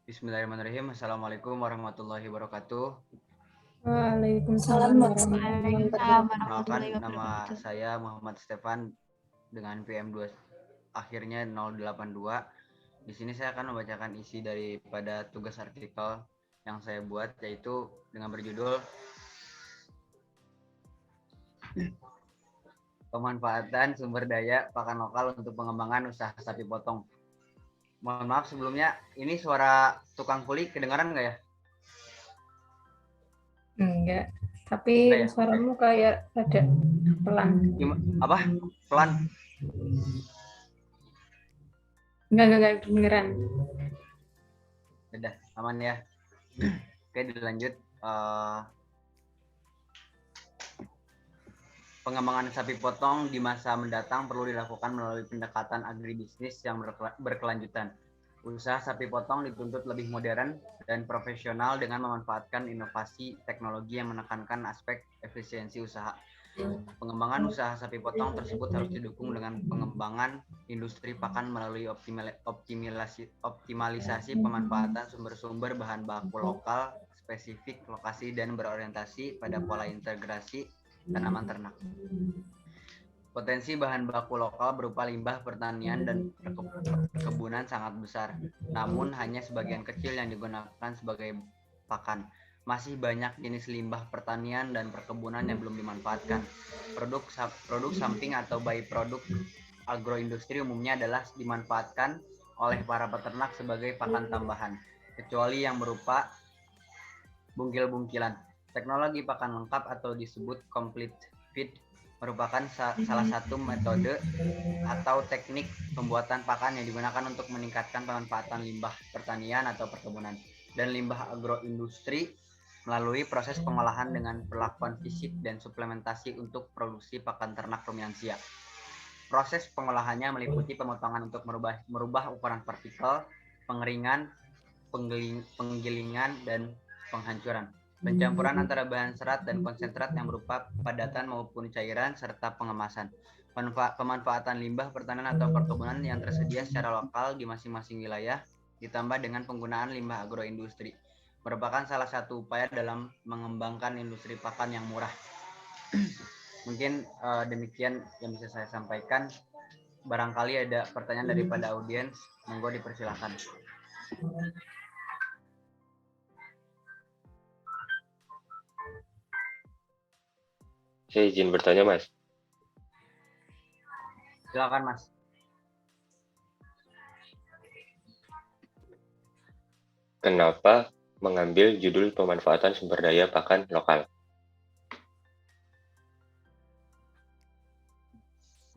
Bismillahirrahmanirrahim. Assalamualaikum warahmatullahi wabarakatuh. Waalaikumsalam warahmatullahi wabarakatuh. Perkenalkan, nama saya Muhammad Stefan dengan PM2 akhirnya 082. Di sini saya akan membacakan isi daripada tugas artikel yang saya buat, yaitu dengan berjudul Pemanfaatan Sumber Daya Pakan Lokal untuk Pengembangan Usaha Sapi Potong. Mohon maaf sebelumnya, ini suara tukang kuli kedengaran nggak ya? Enggak, tapi Enggak ya? suaramu kayak ada pelan. Apa? Pelan? Enggak kedengeran. Udah, aman ya. Oke, dilanjut. Pengembangan sapi potong di masa mendatang perlu dilakukan melalui pendekatan agribisnis yang berkelanjutan. Usaha sapi potong dituntut lebih modern dan profesional dengan memanfaatkan inovasi teknologi yang menekankan aspek efisiensi usaha. Pengembangan usaha sapi potong tersebut harus didukung dengan pengembangan industri pakan melalui optimalisasi pemanfaatan sumber-sumber bahan baku lokal, spesifik lokasi, dan berorientasi pada pola integrasi tanaman ternak. Potensi bahan baku lokal berupa limbah pertanian dan perkebunan sangat besar, namun hanya sebagian kecil yang digunakan sebagai pakan. Masih banyak jenis limbah pertanian dan perkebunan yang belum dimanfaatkan. Produk samping atau byproduct agroindustri umumnya adalah dimanfaatkan oleh para peternak sebagai pakan tambahan, kecuali yang berupa bungkil-bungkilan. Teknologi pakan lengkap atau disebut complete feed merupakan salah satu metode atau teknik pembuatan pakan yang digunakan untuk meningkatkan pemanfaatan limbah pertanian atau perkebunan dan limbah agroindustri melalui proses pengolahan dengan perlakuan fisik dan suplementasi untuk produksi pakan ternak ruminansia. Proses pengolahannya meliputi pemotongan untuk merubah ukuran partikel, pengeringan, penggilingan, dan penghancuran. Pencampuran antara bahan serat dan konsentrat yang berupa padatan maupun cairan, serta pengemasan. Pemanfaatan limbah pertanian atau perkebunan yang tersedia secara lokal di masing-masing wilayah, ditambah dengan penggunaan limbah agroindustri, merupakan salah satu upaya dalam mengembangkan industri pakan yang murah. Mungkin demikian yang bisa saya sampaikan. Barangkali ada pertanyaan daripada audiens, monggo dipersilakan. Saya izin bertanya, Mas. Silakan, Mas. Kenapa mengambil judul pemanfaatan sumber daya pakan lokal?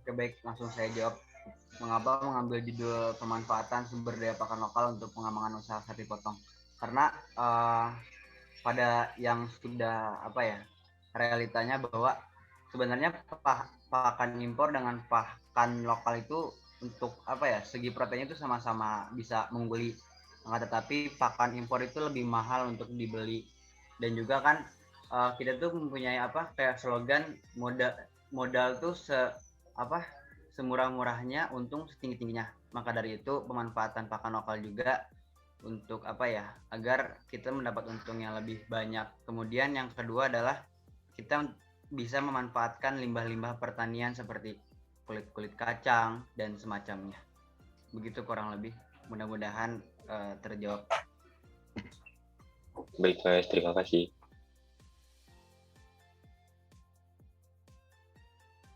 Oke, baik, langsung saya jawab. Mengapa mengambil judul pemanfaatan sumber daya pakan lokal untuk pengembangan usaha sapi potong? Karena pada yang sudah realitanya bahwa sebenarnya pakan impor dengan pakan lokal itu untuk segi proteinnya itu sama-sama bisa mengungguli. Tetapi pakan impor itu lebih mahal untuk dibeli, dan juga kan kita tuh mempunyai kayak slogan modal tuh semurah-murahnya, untung setinggi-tingginya. Maka dari itu pemanfaatan pakan lokal juga untuk agar kita mendapat untung yang lebih banyak. Kemudian yang kedua adalah kita bisa memanfaatkan limbah-limbah pertanian seperti kulit-kulit kacang dan semacamnya. Begitu kurang lebih. Mudah-mudahan terjawab. Baik, Mas. Terima kasih.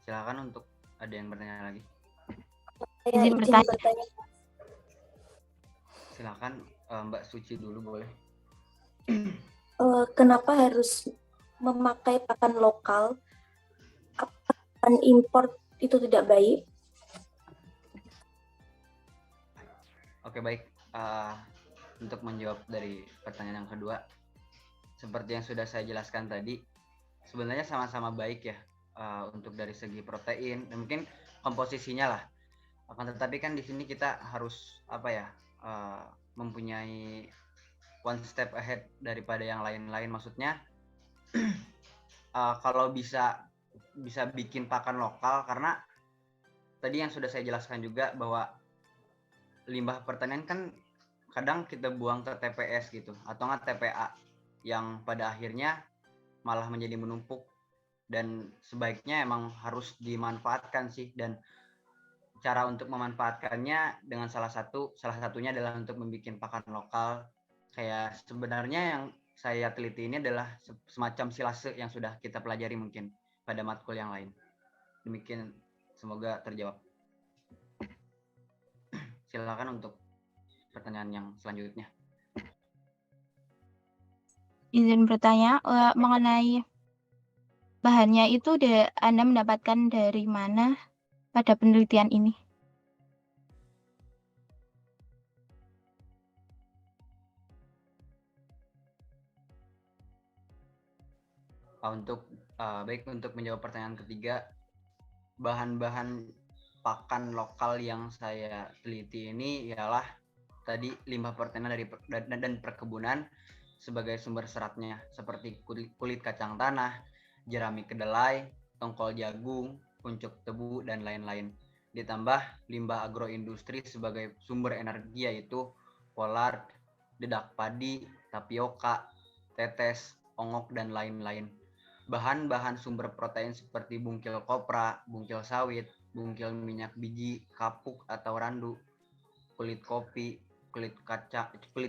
Silakan untuk ada yang bertanya lagi. Izin bertanya. Silakan Mbak Suci dulu boleh. Kenapa harus memakai pakan lokal? Pakan impor itu tidak baik? Oke, baik. Untuk menjawab dari pertanyaan yang kedua, seperti yang sudah saya jelaskan tadi, sebenarnya sama-sama baik ya untuk dari segi protein dan mungkin komposisinya lah. Akan tetapi kan di sini kita harus mempunyai one step ahead daripada yang lain-lain. Maksudnya kalau bisa bikin pakan lokal, karena tadi yang sudah saya jelaskan juga bahwa limbah pertanian kan kadang kita buang ke TPS gitu atau nggak TPA yang pada akhirnya malah menjadi menumpuk, dan sebaiknya emang harus dimanfaatkan sih. Dan cara untuk memanfaatkannya dengan salah satunya adalah untuk membuat pakan lokal. Kayak sebenarnya yang saya teliti ini adalah semacam silase yang sudah kita pelajari mungkin pada matkul yang lain. Demikian, semoga terjawab. Silakan untuk pertanyaan yang selanjutnya. Izin bertanya mengenai bahannya itu Anda mendapatkan dari mana pada penelitian ini? Untuk menjawab pertanyaan ketiga, bahan-bahan pakan lokal yang saya teliti ini ialah tadi limbah pertanian dan perkebunan sebagai sumber seratnya, seperti kulit kacang tanah, jerami kedelai, tongkol jagung, kuncup tebu, dan lain-lain. Ditambah limbah agroindustri sebagai sumber energi, yaitu pollard, dedak padi, tapioka, tetes, ongok, dan lain-lain. Bahan-bahan sumber protein seperti bungkil kopra, bungkil sawit, bungkil minyak biji, kapuk atau randu, kulit kopi, kulit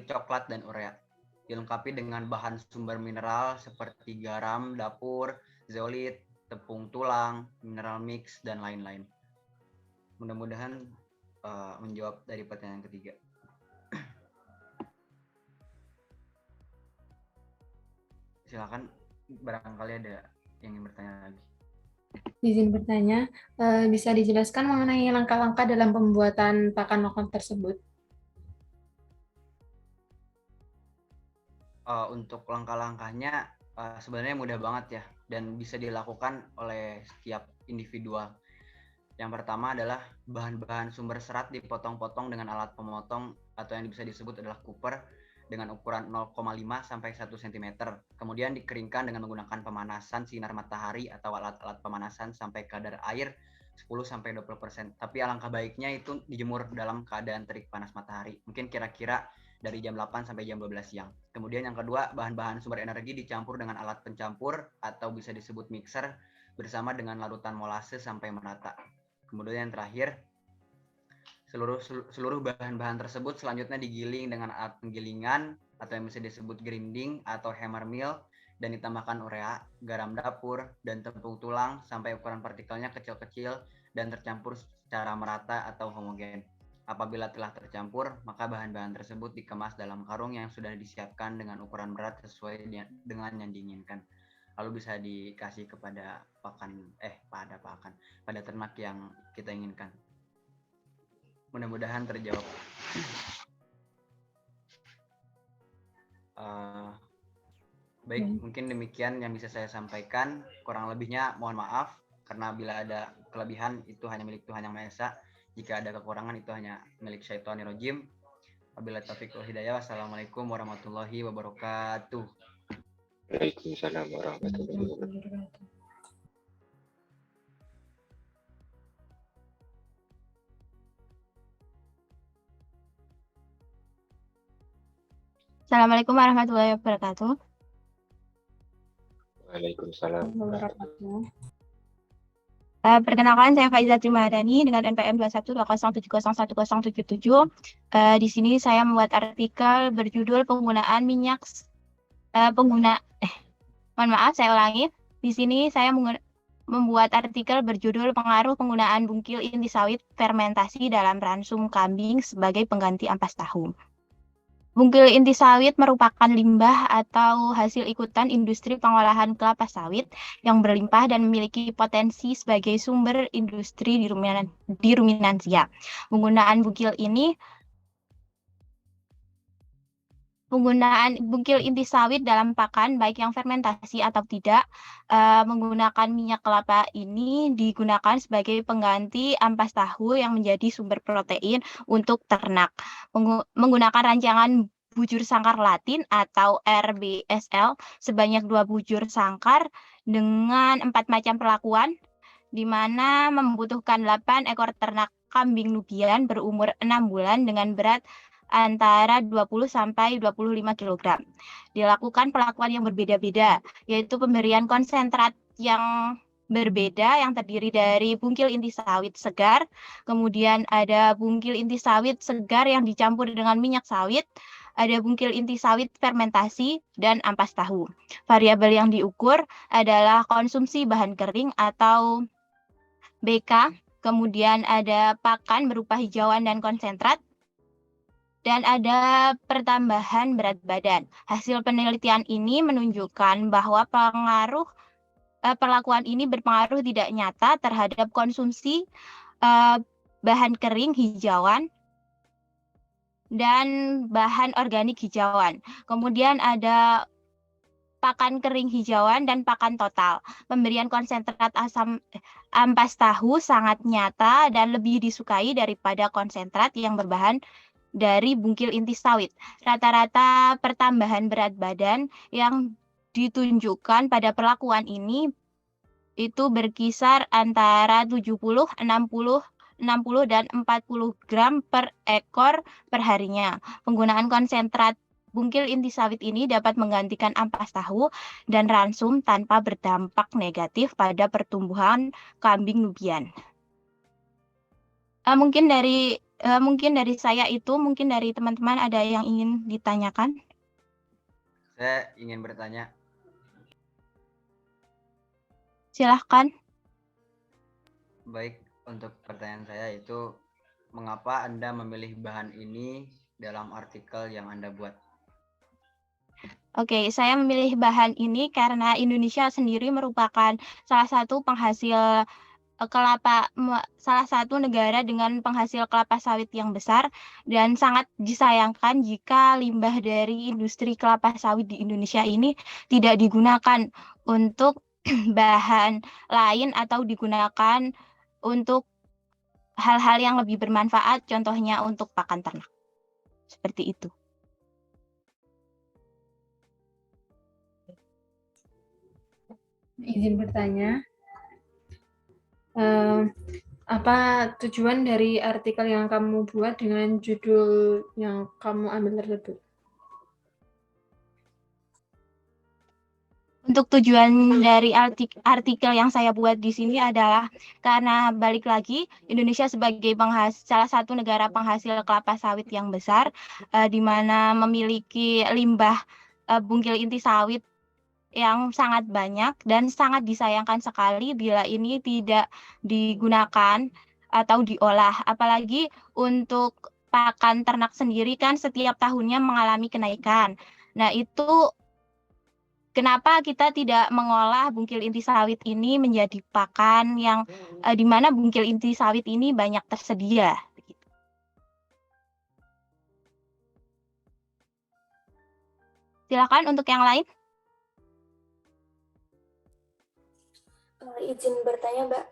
coklat, dan urea. Dilengkapi dengan bahan sumber mineral seperti garam dapur, zeolit, tepung tulang, mineral mix, dan lain-lain. Mudah-mudahan menjawab dari pertanyaan ketiga. Silakan, barangkali ada yang ingin bertanya lagi. Izin bertanya, bisa dijelaskan mengenai langkah-langkah dalam pembuatan pakan lokal tersebut? Untuk langkah-langkahnya sebenarnya mudah banget ya, dan bisa dilakukan oleh setiap individual. Yang pertama adalah bahan-bahan sumber serat dipotong-potong dengan alat pemotong atau yang bisa disebut adalah cooper dengan ukuran 0,5 sampai 1 cm. Kemudian dikeringkan dengan menggunakan pemanasan sinar matahari atau alat-alat pemanasan sampai kadar air 10-20%. Tapi alangkah baiknya itu dijemur dalam keadaan terik panas matahari. Mungkin kira-kira dari jam 8 sampai jam 12 siang. Kemudian yang kedua, bahan-bahan sumber energi dicampur dengan alat pencampur atau bisa disebut mixer bersama dengan larutan molase sampai merata. Kemudian yang terakhir, seluruh bahan-bahan tersebut selanjutnya digiling dengan alat penggilingan atau yang bisa disebut grinding atau hammer mill, dan ditambahkan urea, garam dapur, dan tepung tulang sampai ukuran partikelnya kecil-kecil dan tercampur secara merata atau homogen. Apabila telah tercampur, maka bahan-bahan tersebut dikemas dalam karung yang sudah disiapkan dengan ukuran berat sesuai dengan yang diinginkan. Lalu bisa dikasih pada ternak yang kita inginkan. Mudah-mudahan terjawab. Baik, mungkin demikian yang bisa saya sampaikan. Kurang lebihnya mohon maaf, karena bila ada kelebihan itu hanya milik Tuhan Yang Maha Esa. Jika ada kekurangan itu hanya milik syaitonir rajim. Wabillahi taufiq wal hidayah. Wassalamualaikum warahmatullahi wabarakatuh. Waalaikumsalam warahmatullahi wabarakatuh. Assalamualaikum warahmatullahi wabarakatuh. Waalaikumsalam warahmatullahi wabarakatuh. Perkenalkan, saya Faiza Trimadani dengan NPM 2120101077. Di sini saya membuat artikel berjudul saya ulangi. Di sini saya membuat artikel berjudul pengaruh penggunaan bungkil inti sawit fermentasi dalam ransum kambing sebagai pengganti ampas tahu. Bungkil inti sawit merupakan limbah atau hasil ikutan industri pengolahan kelapa sawit yang berlimpah dan memiliki potensi sebagai sumber industri di ruminansia. Penggunaan bungkil inti sawit dalam pakan, baik yang fermentasi atau tidak, menggunakan minyak kelapa ini digunakan sebagai pengganti ampas tahu yang menjadi sumber protein untuk ternak. Menggunakan rancangan bujur sangkar Latin atau RBSL sebanyak 2 bujur sangkar dengan 4 macam perlakuan, di mana membutuhkan 8 ekor ternak kambing Nubian berumur 6 bulan dengan berat antara 20 sampai 25 kg. Dilakukan perlakuan yang berbeda-beda, yaitu pemberian konsentrat yang berbeda yang terdiri dari bungkil inti sawit segar, kemudian ada bungkil inti sawit segar yang dicampur dengan minyak sawit, ada bungkil inti sawit fermentasi, dan ampas tahu. Variabel yang diukur adalah konsumsi bahan kering atau BK, kemudian ada pakan berupa hijauan dan konsentrat, dan ada pertambahan berat badan. Hasil penelitian ini menunjukkan bahwa perlakuan ini berpengaruh tidak nyata terhadap konsumsi bahan kering hijauan dan bahan organik hijauan. Kemudian ada pakan kering hijauan dan pakan total. Pemberian konsentrat ampas tahu sangat nyata dan lebih disukai daripada konsentrat yang berbahan dari bungkil inti sawit. Rata-rata pertambahan berat badan yang ditunjukkan pada perlakuan ini itu berkisar antara 70, 60, dan 40 gram per ekor per harinya. Penggunaan konsentrat bungkil inti sawit ini dapat menggantikan ampas tahu dan ransum tanpa berdampak negatif pada pertumbuhan kambing Nubian. Mungkin dari saya itu, mungkin dari teman-teman ada yang ingin ditanyakan? Saya ingin bertanya. Silahkan. Baik, untuk pertanyaan saya itu, mengapa Anda memilih bahan ini dalam artikel yang Anda buat? Oke, saya memilih bahan ini karena Indonesia sendiri merupakan salah satu negara dengan penghasil kelapa sawit yang besar dan sangat disayangkan jika limbah dari industri kelapa sawit di Indonesia ini tidak digunakan untuk bahan lain atau digunakan untuk hal-hal yang lebih bermanfaat, contohnya untuk pakan ternak. Seperti itu. Izin bertanya, apa tujuan dari artikel yang kamu buat dengan judul yang kamu ambil tersebut? Untuk tujuan dari artikel yang saya buat di sini adalah karena balik lagi Indonesia sebagai salah satu negara penghasil kelapa sawit yang besar, di mana memiliki limbah bungkil inti sawit yang sangat banyak dan sangat disayangkan sekali bila ini tidak digunakan atau diolah. Apalagi untuk pakan ternak sendiri kan setiap tahunnya mengalami kenaikan. Nah, itu kenapa kita tidak mengolah bungkil inti sawit ini menjadi pakan yang di mana bungkil inti sawit ini banyak tersedia. Silakan untuk yang lain. Izin bertanya, Mbak,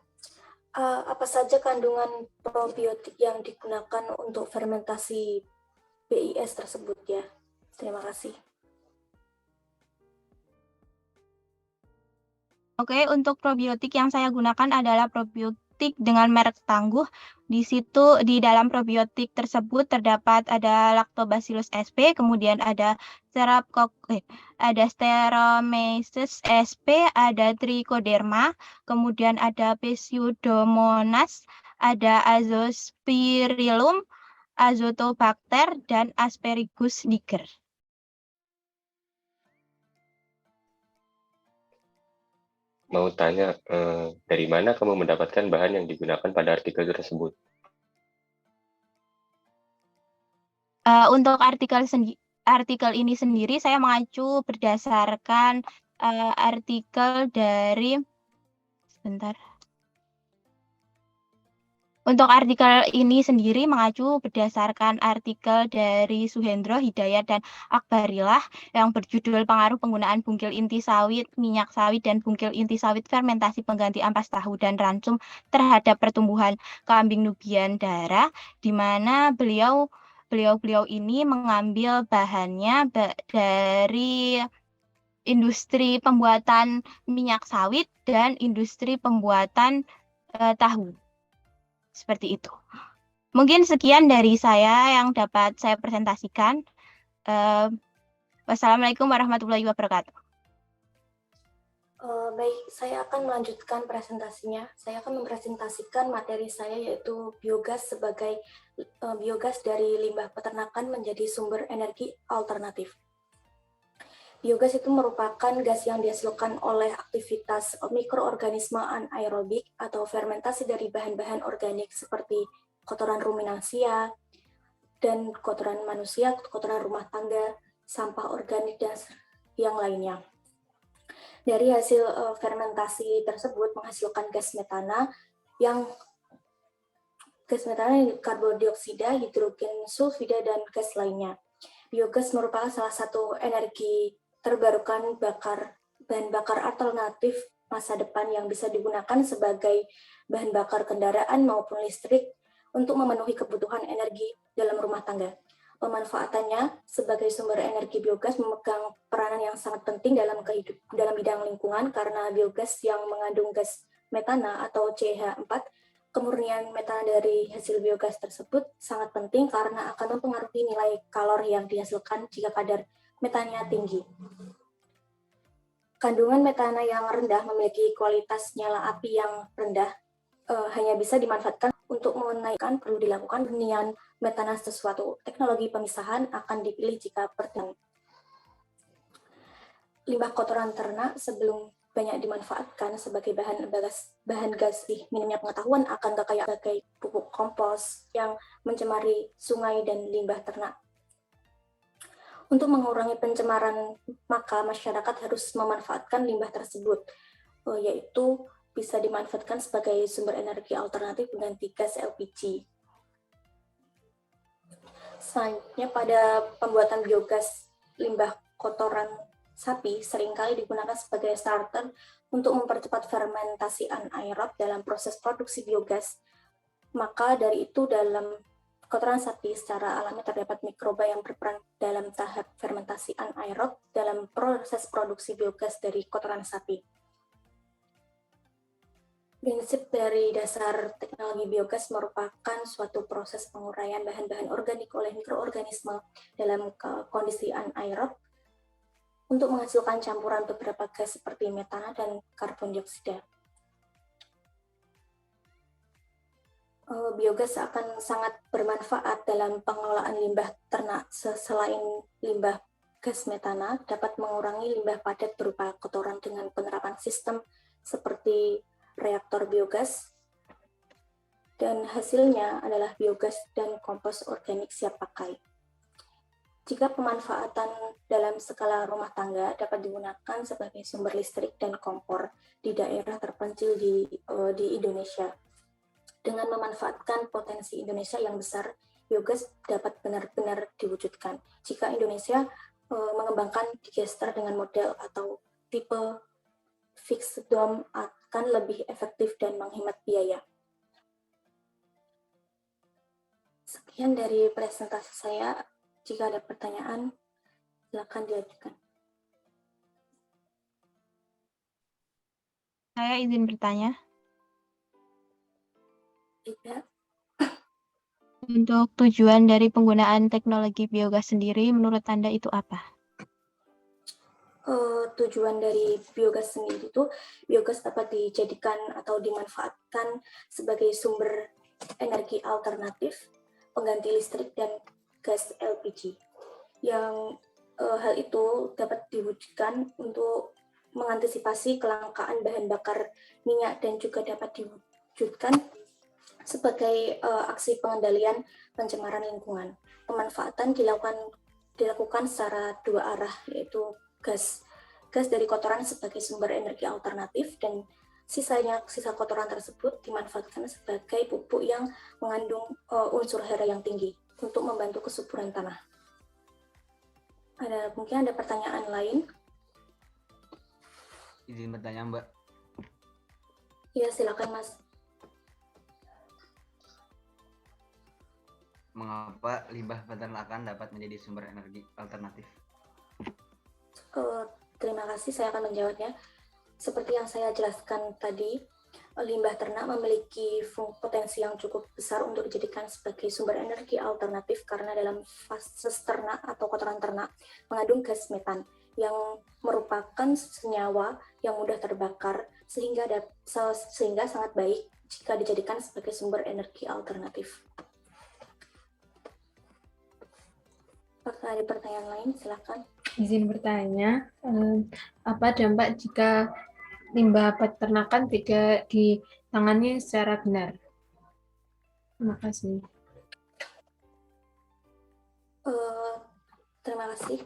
apa saja kandungan probiotik yang digunakan untuk fermentasi BIS tersebut ya? Terima kasih. Oke, untuk probiotik yang saya gunakan adalah probiotik dengan merek Tangguh. Di situ di dalam probiotik tersebut terdapat ada Lactobacillus sp, kemudian ada Streptomyces sp, ada Trichoderma, kemudian ada Pseudomonas, ada Azospirillum, Azotobacter, dan Asparagus niger. Mau tanya, dari mana kamu mendapatkan bahan yang digunakan pada artikel tersebut? Untuk artikel ini sendiri saya mengacu berdasarkan artikel dari Untuk artikel ini sendiri mengacu berdasarkan artikel dari Suhendro, Hidayat, dan Akbarillah yang berjudul Pengaruh Penggunaan Bungkil Inti Sawit, Minyak Sawit, dan Bungkil Inti Sawit Fermentasi Pengganti Ampas Tahu dan Ransum terhadap pertumbuhan kambing Nubian darah, di mana beliau ini mengambil bahannya dari industri pembuatan minyak sawit dan industri pembuatan tahu. Seperti itu. Mungkin sekian dari saya yang dapat saya presentasikan. Wassalamualaikum warahmatullahi wabarakatuh. Baik, saya akan melanjutkan presentasinya. Saya akan mempresentasikan materi saya yaitu biogas sebagai biogas dari limbah peternakan menjadi sumber energi alternatif. Biogas itu merupakan gas yang dihasilkan oleh aktivitas mikroorganisme anaerobik atau fermentasi dari bahan-bahan organik seperti kotoran ruminansia dan kotoran manusia, kotoran rumah tangga, sampah organik, dan yang lainnya. Dari hasil fermentasi tersebut menghasilkan gas metana yang karbon dioksida, hidrogen sulfida, dan gas lainnya. Biogas merupakan salah satu energi terbarukan bahan bakar alternatif masa depan yang bisa digunakan sebagai bahan bakar kendaraan maupun listrik untuk memenuhi kebutuhan energi dalam rumah tangga. Pemanfaatannya sebagai sumber energi biogas memegang peranan yang sangat penting dalam bidang lingkungan karena biogas yang mengandung gas metana atau CH4, kemurnian metana dari hasil biogas tersebut sangat penting karena akan mempengaruhi nilai kalori yang dihasilkan jika kadar metananya tinggi. Kandungan metana yang rendah memiliki kualitas nyala api yang rendah, hanya bisa dimanfaatkan untuk menaikkan. Perlu dilakukan penilaian metana sesuatu teknologi pemisahan akan dipilih jika perlu. Limbah kotoran ternak sebelum banyak dimanfaatkan sebagai bahan gas minimnya pengetahuan akan kekayaan sebagai pupuk kompos yang mencemari sungai dan limbah ternak. Untuk mengurangi pencemaran, maka masyarakat harus memanfaatkan limbah tersebut, yaitu bisa dimanfaatkan sebagai sumber energi alternatif pengganti gas LPG. Selanjutnya, pada pembuatan biogas limbah kotoran sapi seringkali digunakan sebagai starter untuk mempercepat fermentasi anaerob dalam proses produksi biogas. Maka dari itu dalam kotoran sapi secara alami terdapat mikroba yang berperan dalam tahap fermentasi anaerob dalam proses produksi biogas dari kotoran sapi. Prinsip dari dasar teknologi biogas merupakan suatu proses penguraian bahan-bahan organik oleh mikroorganisme dalam kondisi anaerob untuk menghasilkan campuran beberapa gas seperti metana dan karbon dioksida. Biogas akan sangat bermanfaat dalam pengelolaan limbah ternak. Selain limbah gas metana, dapat mengurangi limbah padat berupa kotoran dengan penerapan sistem seperti reaktor biogas, dan hasilnya adalah biogas dan kompos organik siap pakai. Jika pemanfaatan dalam skala rumah tangga dapat digunakan sebagai sumber listrik dan kompor di daerah terpencil di Indonesia. Dengan memanfaatkan potensi Indonesia yang besar, biogas dapat benar-benar diwujudkan. Jika Indonesia mengembangkan digester dengan model atau tipe fixed dome akan lebih efektif dan menghemat biaya. Sekian dari presentasi saya. Jika ada pertanyaan, silakan diajukan. Saya izin bertanya. Tidak. Untuk tujuan dari penggunaan teknologi biogas sendiri, menurut Anda itu apa? Tujuan dari biogas sendiri itu, biogas dapat dijadikan atau dimanfaatkan sebagai sumber energi alternatif, pengganti listrik dan gas LPG. Yang hal itu dapat diwujudkan untuk mengantisipasi kelangkaan bahan bakar minyak dan juga dapat diwujudkan sebagai aksi pengendalian pencemaran lingkungan. Pemanfaatan dilakukan secara dua arah, yaitu gas dari kotoran sebagai sumber energi alternatif dan sisa kotoran tersebut dimanfaatkan sebagai pupuk yang mengandung unsur hara yang tinggi untuk membantu kesuburan tanah. Mungkin ada pertanyaan lain? Izin bertanya, Mbak. Ya, silakan Mas. Mengapa limbah peternakan dapat menjadi sumber energi alternatif? Terima kasih, saya akan menjawabnya. Seperti yang saya jelaskan tadi, limbah ternak memiliki potensi yang cukup besar untuk dijadikan sebagai sumber energi alternatif karena dalam fases ternak atau kotoran ternak mengandung gas metan yang merupakan senyawa yang mudah terbakar sehingga sangat baik jika dijadikan sebagai sumber energi alternatif. Apakah ada pertanyaan lain? Silakan. Izin bertanya, apa dampak jika limbah peternakan tidak ditangani secara benar? Terima kasih. Terima kasih.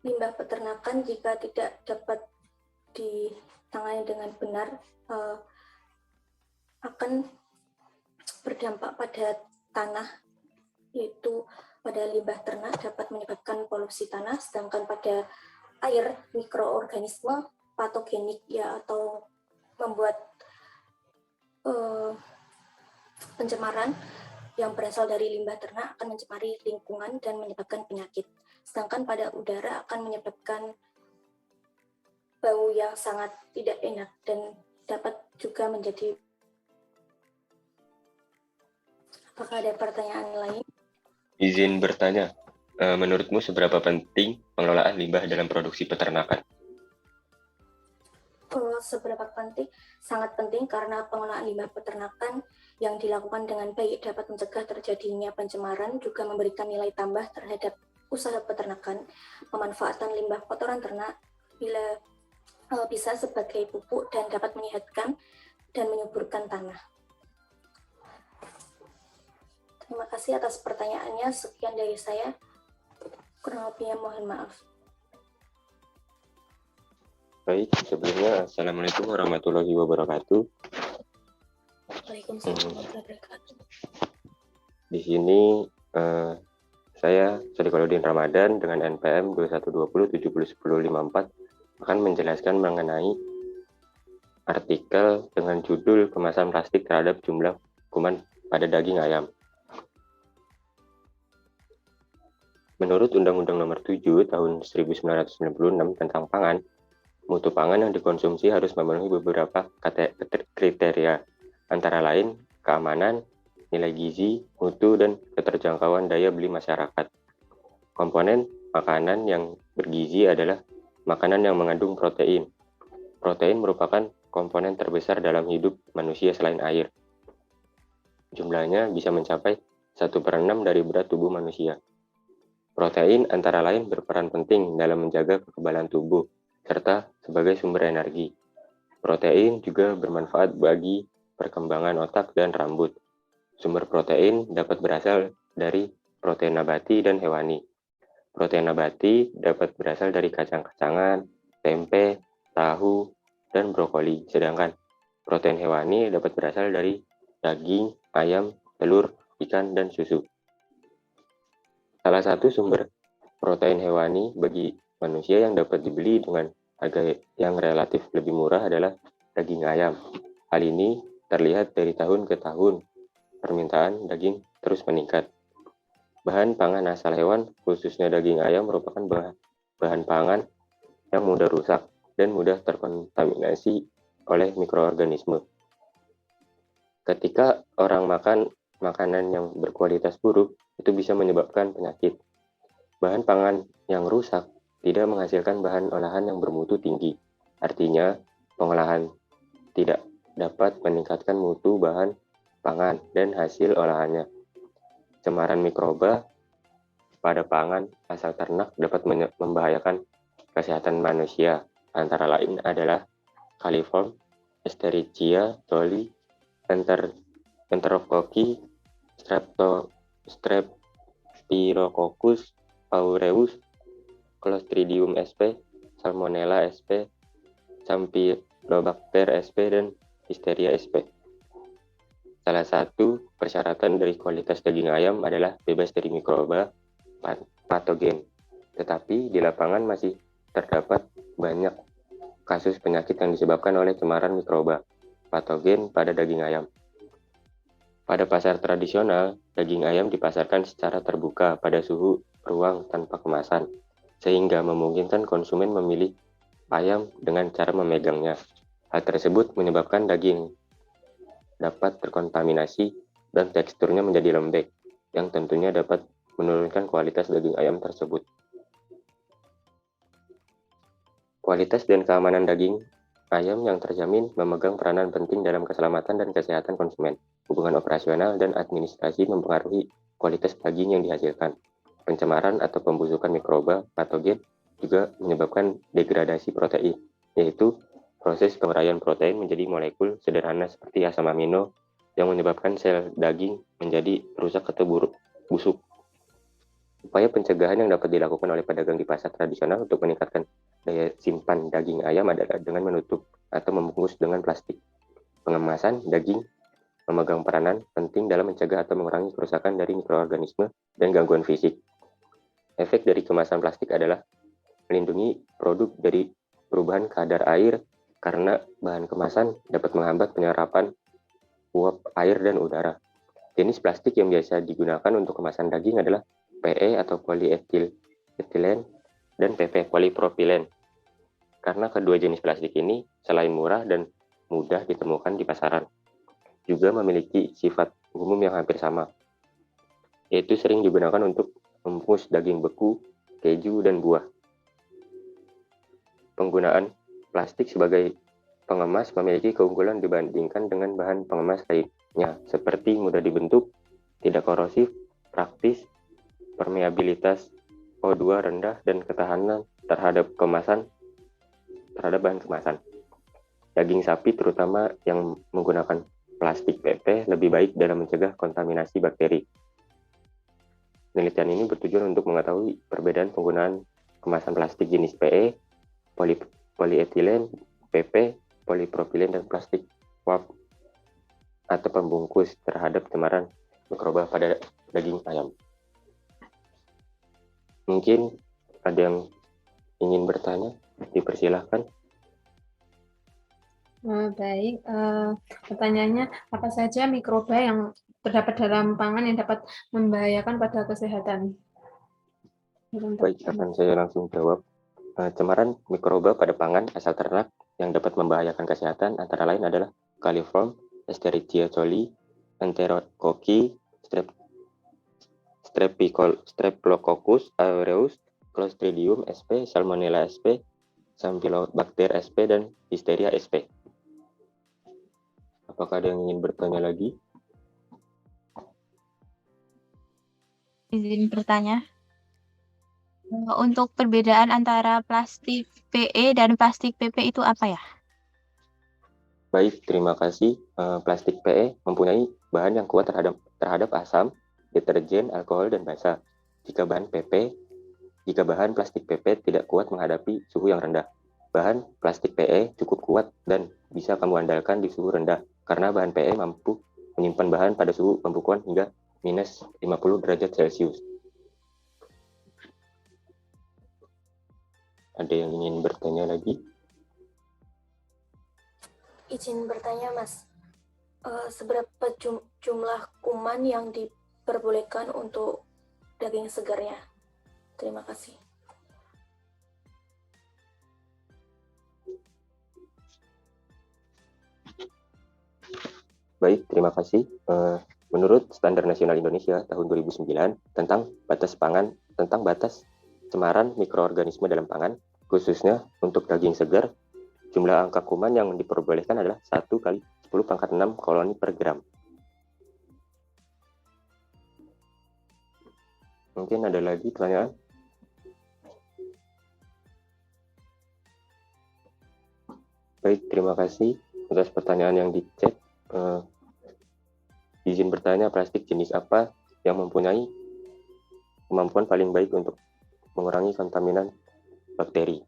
Limbah peternakan jika tidak dapat ditangani dengan benar akan berdampak pada tanah, yaitu pada limbah ternak dapat menyebabkan polusi tanah, sedangkan pada air mikroorganisme patogenik ya atau membuat pencemaran yang berasal dari limbah ternak akan mencemari lingkungan dan menyebabkan penyakit. Sedangkan pada udara akan menyebabkan bau yang sangat tidak enak dan dapat juga menjadi. Apakah ada pertanyaan lain? Izin bertanya, menurutmu seberapa penting pengelolaan limbah dalam produksi peternakan? Seberapa penting? Sangat penting karena pengelolaan limbah peternakan yang dilakukan dengan baik dapat mencegah terjadinya pencemaran, juga memberikan nilai tambah terhadap usaha peternakan. Pemanfaatan limbah kotoran ternak bila bisa sebagai pupuk dan dapat menyehatkan dan menyuburkan tanah. Terima kasih atas pertanyaannya. Sekian dari saya. Kurang lebihnya mohon maaf. Baik, sebelumnya Assalamualaikum warahmatullahi wabarakatuh. Waalaikumsalam warahmatullahi wabarakatuh. Di sini saya Sadiqaluddin Ramadan dengan NPM 2120701054 akan menjelaskan mengenai artikel dengan judul kemasan plastik terhadap jumlah kuman pada daging ayam. Menurut Undang-Undang Nomor 7 Tahun 1996 tentang pangan, mutu pangan yang dikonsumsi harus memenuhi beberapa kriteria, antara lain keamanan, nilai gizi, mutu, dan keterjangkauan daya beli masyarakat. Komponen makanan yang bergizi adalah makanan yang mengandung protein. Protein merupakan komponen terbesar dalam hidup manusia selain air. Jumlahnya bisa mencapai 1/6 dari berat tubuh manusia. Protein antara lain berperan penting dalam menjaga kekebalan tubuh, serta sebagai sumber energi. Protein juga bermanfaat bagi perkembangan otak dan rambut. Sumber protein dapat berasal dari protein nabati dan hewani. Protein nabati dapat berasal dari kacang-kacangan, tempe, tahu, dan brokoli, sedangkan protein hewani dapat berasal dari daging, ayam, telur, ikan, dan susu. Salah satu sumber protein hewani bagi manusia yang dapat dibeli dengan harga yang relatif lebih murah adalah daging ayam. Hal ini terlihat dari tahun ke tahun, permintaan daging terus meningkat. Bahan pangan asal hewan, khususnya daging ayam, merupakan bahan pangan yang mudah rusak dan mudah terkontaminasi oleh mikroorganisme. Ketika orang makan makanan yang berkualitas buruk, itu bisa menyebabkan penyakit. Bahan pangan yang rusak tidak menghasilkan bahan olahan yang bermutu tinggi. Artinya, pengolahan tidak dapat meningkatkan mutu bahan pangan dan hasil olahannya. Cemaran mikroba pada pangan asal ternak dapat membahayakan kesehatan manusia. Antara lain adalah Coliform, Escherichia coli, Enterococcus, Streptococcus aureus, Clostridium sp, Salmonella sp, Campylobacter sp, dan Listeria sp. Salah satu persyaratan dari kualitas daging ayam adalah bebas dari mikroba patogen. Tetapi di lapangan masih terdapat banyak kasus penyakit yang disebabkan oleh cemaran mikroba patogen pada daging ayam. Pada pasar tradisional, daging ayam dipasarkan secara terbuka pada suhu ruang tanpa kemasan, sehingga memungkinkan konsumen memilih ayam dengan cara memegangnya. Hal tersebut menyebabkan daging dapat terkontaminasi dan teksturnya menjadi lembek, yang tentunya dapat menurunkan kualitas daging ayam tersebut. Kualitas dan keamanan daging ayam yang terjamin memegang peranan penting dalam keselamatan dan kesehatan konsumen. Hubungan operasional dan administrasi mempengaruhi kualitas daging yang dihasilkan. Pencemaran atau pembusukan mikroba patogen juga menyebabkan degradasi protein, yaitu proses penguraian protein menjadi molekul sederhana seperti asam amino yang menyebabkan sel daging menjadi rusak atau busuk. Upaya pencegahan yang dapat dilakukan oleh pedagang di pasar tradisional untuk meningkatkan daya simpan daging ayam adalah dengan menutup atau membungkus dengan plastik. Pengemasan daging memegang peranan penting dalam mencegah atau mengurangi kerusakan dari mikroorganisme dan gangguan fisik. Efek dari kemasan plastik adalah melindungi produk dari perubahan kadar air karena bahan kemasan dapat menghambat penyerapan uap air dan udara. Jenis plastik yang biasa digunakan untuk kemasan daging adalah PE atau polyethylene dan PP polypropylen. Karena kedua jenis plastik ini selain murah dan mudah ditemukan di pasaran, juga memiliki sifat umum yang hampir sama, yaitu sering digunakan untuk membungkus daging beku, keju, dan buah. Penggunaan plastik sebagai pengemas memiliki keunggulan dibandingkan dengan bahan pengemas lainnya, seperti mudah dibentuk, tidak korosif, praktis, permeabilitas O2 rendah, dan ketahanan terhadap bahan kemasan. Daging sapi terutama yang menggunakan plastik PP lebih baik dalam mencegah kontaminasi bakteri. Penelitian ini bertujuan untuk mengetahui perbedaan penggunaan kemasan plastik jenis PE, polyethylene, PP, polypropylen, dan plastik wrap atau pembungkus terhadap cemaran mikroba pada daging ayam. Mungkin ada yang ingin bertanya, dipersilahkan. Baik, pertanyaannya, apa saja mikroba yang terdapat dalam pangan yang dapat membahayakan pada kesehatan? Baik, akan saya langsung jawab. Cemaran mikroba pada pangan asal ternak yang dapat membahayakan kesehatan antara lain adalah Coliform, Escherichia coli, Enterococci, Streptococcus aureus, Clostridium sp, Salmonella sp, Campylobacter sp, dan Listeria sp. Apakah ada yang ingin bertanya lagi? Izin bertanya. Untuk perbedaan antara plastik PE dan plastik PP itu apa ya? Baik, terima kasih. Plastik PE mempunyai bahan yang kuat terhadap asam, deterjen, alkohol, dan basa. Jika bahan plastik PP tidak kuat menghadapi suhu yang rendah. Bahan plastik PE cukup kuat dan bisa kamu andalkan di suhu rendah, karena bahan PE mampu menyimpan bahan pada suhu pembekuan hingga minus 50 derajat Celcius. Ada yang ingin bertanya lagi? Izin bertanya, Mas. Seberapa jumlah kuman yang diperbolehkan untuk daging segarnya? Terima kasih. Baik, terima kasih. Menurut Standar Nasional Indonesia tahun 2009 tentang batas cemaran mikroorganisme dalam pangan, khususnya untuk daging segar, jumlah angka kuman yang diperbolehkan adalah 1 kali 10⁻⁶ koloni per gram. Mungkin ada lagi pertanyaan? Baik, terima kasih atas pertanyaan yang di chat. Izin bertanya, plastik jenis apa yang mempunyai kemampuan paling baik untuk mengurangi kontaminan bakteri?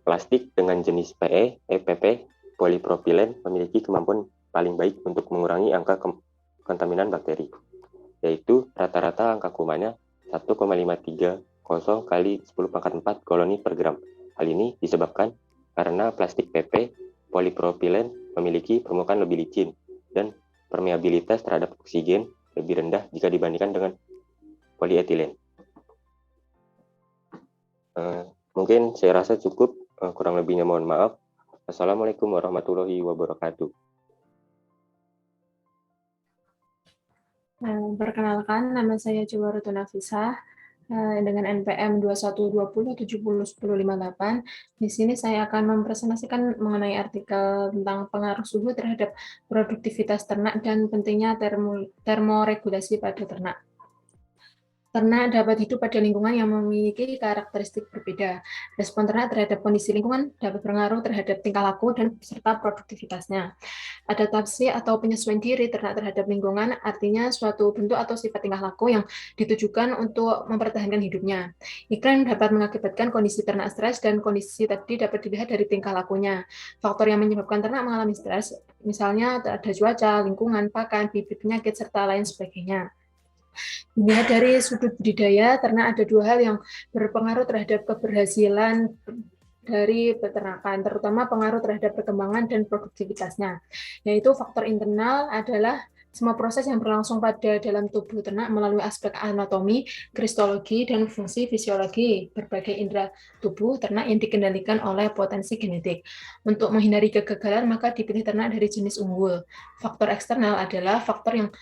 Plastik dengan jenis PE, EPP, polypropylen memiliki kemampuan paling baik untuk mengurangi angka kontaminan bakteri, yaitu rata-rata angka kumannya 1,530 kali 10⁻⁴ koloni per gram. Hal ini disebabkan karena plastik PP, polypropylen memiliki permukaan lebih licin dan permeabilitas terhadap oksigen lebih rendah jika dibandingkan dengan polyethylene. Mungkin saya rasa cukup Kurang lebihnya mohon maaf. Assalamualaikum warahmatullahi wabarakatuh. Perkenalkan, nama saya Jawaratu Nafisah dengan NPM 2120701058. Di sini saya akan mempresentasikan mengenai artikel tentang pengaruh suhu terhadap produktivitas ternak dan pentingnya termoregulasi pada ternak. Ternak dapat hidup pada lingkungan yang memiliki karakteristik berbeda. Respon ternak terhadap kondisi lingkungan dapat berpengaruh terhadap tingkah laku dan serta produktivitasnya. Adaptasi atau penyesuaian diri ternak terhadap lingkungan artinya suatu bentuk atau sifat tingkah laku yang ditujukan untuk mempertahankan hidupnya. Iklim dapat mengakibatkan kondisi ternak stres dan kondisi tadi dapat dilihat dari tingkah lakunya. Faktor yang menyebabkan ternak mengalami stres, misalnya ada cuaca, lingkungan, pakan, bibit penyakit, serta lain sebagainya. Dilihat dari sudut budidaya, ternak ada dua hal yang berpengaruh terhadap keberhasilan dari peternakan, terutama pengaruh terhadap perkembangan dan produktivitasnya, yaitu faktor internal adalah semua proses yang berlangsung pada dalam tubuh ternak melalui aspek anatomi, kristologi, dan fungsi fisiologi berbagai indera tubuh ternak yang dikendalikan oleh potensi genetik. Untuk menghindari kegagalan, maka dipilih ternak dari jenis unggul. Faktor eksternal adalah faktor yang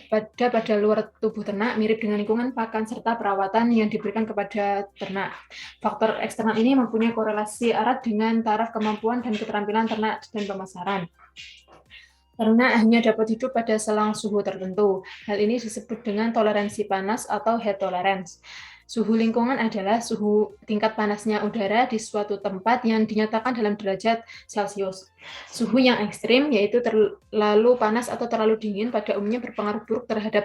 pada luar tubuh ternak mirip dengan lingkungan pakan serta perawatan yang diberikan kepada ternak. Faktor eksternal ini mempunyai korelasi erat dengan taraf kemampuan dan keterampilan ternak dan pemasaran. Ternak hanya dapat hidup pada selang suhu tertentu. Hal ini disebut dengan toleransi panas atau heat tolerance. Suhu lingkungan adalah suhu tingkat panasnya udara di suatu tempat yang dinyatakan dalam derajat Celcius. Suhu yang ekstrim, yaitu terlalu panas atau terlalu dingin, pada umumnya berpengaruh buruk terhadap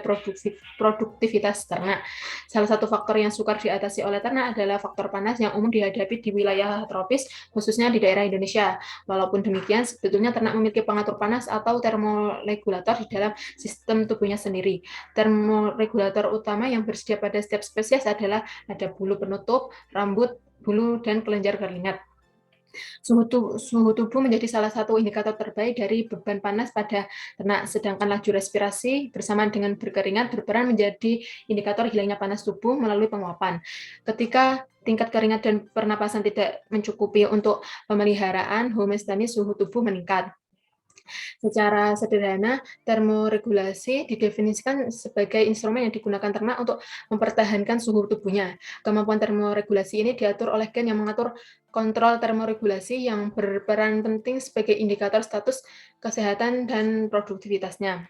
produktivitas ternak. Salah satu faktor yang sukar diatasi oleh ternak adalah faktor panas yang umum dihadapi di wilayah tropis, khususnya di daerah Indonesia. Walaupun demikian, sebetulnya ternak memiliki pengatur panas atau termoregulator di dalam sistem tubuhnya sendiri. Termoregulator utama yang bersedia pada setiap spesies adalah ada bulu penutup, rambut, bulu, dan kelenjar keringat. Suhu tubuh menjadi salah satu indikator terbaik dari beban panas pada ternak, sedangkan laju respirasi bersamaan dengan berkeringat berperan menjadi indikator hilangnya panas tubuh melalui penguapan. Ketika tingkat keringat dan pernapasan tidak mencukupi untuk pemeliharaan homeostatis, suhu tubuh meningkat. Secara sederhana, termoregulasi didefinisikan sebagai instrumen yang digunakan ternak untuk mempertahankan suhu tubuhnya. Kemampuan termoregulasi ini diatur oleh gen yang mengatur kontrol termoregulasi yang berperan penting sebagai indikator status kesehatan dan produktivitasnya.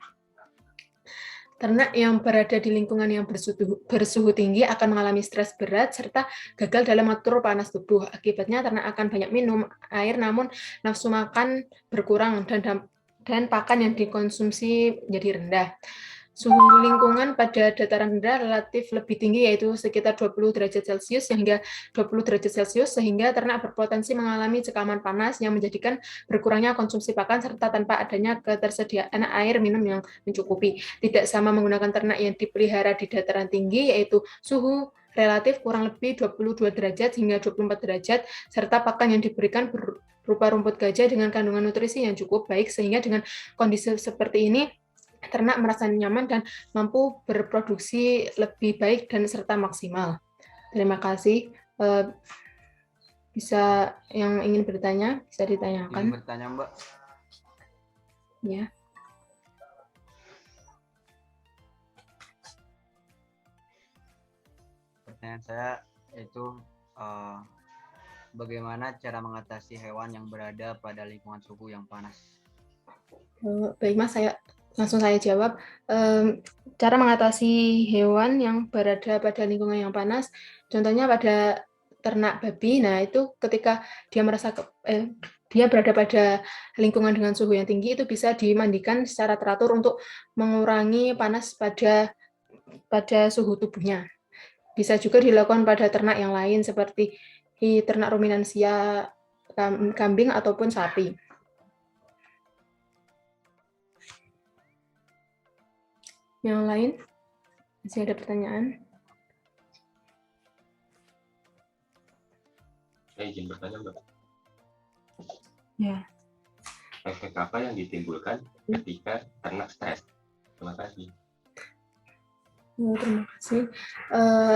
Ternak yang berada di lingkungan yang bersuhu tinggi akan mengalami stres berat serta gagal dalam mengatur panas tubuh. Akibatnya ternak akan banyak minum air namun nafsu makan berkurang dan pakan yang dikonsumsi menjadi rendah. Suhu lingkungan pada dataran rendah relatif lebih tinggi, yaitu sekitar 20 derajat Celcius hingga 20 derajat Celcius, sehingga ternak berpotensi mengalami cekaman panas yang menjadikan berkurangnya konsumsi pakan serta tanpa adanya ketersediaan air minum yang mencukupi. Tidak sama menggunakan ternak yang dipelihara di dataran tinggi, yaitu suhu relatif kurang lebih 22 derajat hingga 24 derajat, serta pakan yang diberikan berupa rumput gajah dengan kandungan nutrisi yang cukup baik, sehingga dengan kondisi seperti ini, ternak merasa nyaman dan mampu berproduksi lebih baik dan serta maksimal. Terima kasih. Bisa yang ingin bertanya, bisa ditanyakan. Ingin bertanya, Mbak? Ya. Pertanyaan saya yaitu bagaimana cara mengatasi hewan yang berada pada lingkungan suhu yang panas? Baik Mas, langsung saya jawab. Cara mengatasi hewan yang berada pada lingkungan yang panas, contohnya pada ternak babi. Nah, itu ketika dia merasa dia berada pada lingkungan dengan suhu yang tinggi, itu bisa dimandikan secara teratur untuk mengurangi panas pada suhu tubuhnya. Bisa juga dilakukan pada ternak yang lain seperti ternak ruminansia kambing ataupun sapi. Yang lain? Masih ada pertanyaan? Saya izin bertanya, Mbak. Ya. Efek apa yang ditimbulkan ketika ternak stres? Terima kasih. Terima kasih.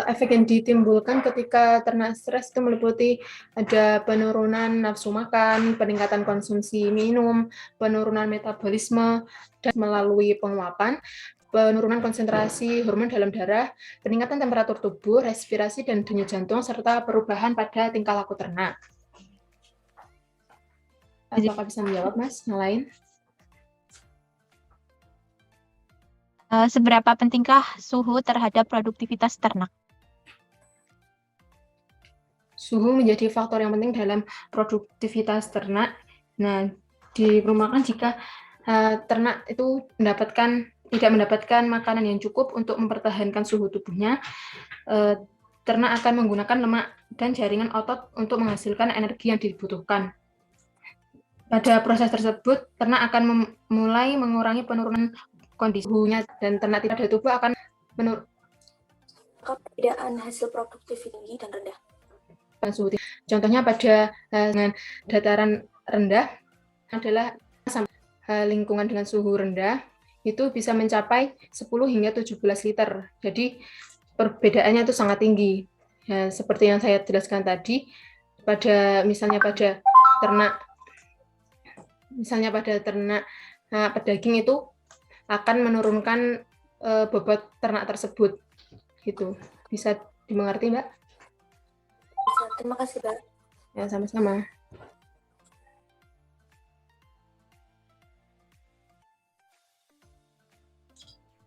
Efek yang ditimbulkan ketika ternak stres itu meliputi ada penurunan nafsu makan, peningkatan konsumsi minum, penurunan metabolisme dan melalui penguapan, penurunan konsentrasi hormon dalam darah, peningkatan temperatur tubuh, respirasi dan denyut jantung, serta perubahan pada tingkah laku ternak. Apakah bisa menjawab, Mas? Yang lain? Seberapa pentingkah suhu terhadap produktivitas ternak? Suhu menjadi faktor yang penting dalam produktivitas ternak. Nah, diperumpakan jika ternak itu tidak mendapatkan makanan yang cukup untuk mempertahankan suhu tubuhnya, ternak akan menggunakan lemak dan jaringan otot untuk menghasilkan energi yang dibutuhkan. Pada proses tersebut, ternak akan mulai mengurangi penurunan kondisi suhunya dan ternak tidak ada tubuh akan menurun Perbedaan hasil produktif tinggi dan rendah. suhu. Contohnya pada dengan dataran rendah adalah lingkungan dengan suhu rendah itu bisa mencapai 10 hingga 17 liter. Jadi perbedaannya itu sangat tinggi. Ya, seperti yang saya jelaskan tadi, misalnya pada ternak pedaging itu akan menurunkan bobot ternak tersebut. Gitu. Bisa dimengerti, Mbak? Bisa. Terima kasih, Mbak. Ya, sama-sama.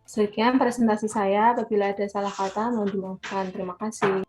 Sekian presentasi saya. Apabila ada salah kata, mohon dimaafkan. Terima kasih.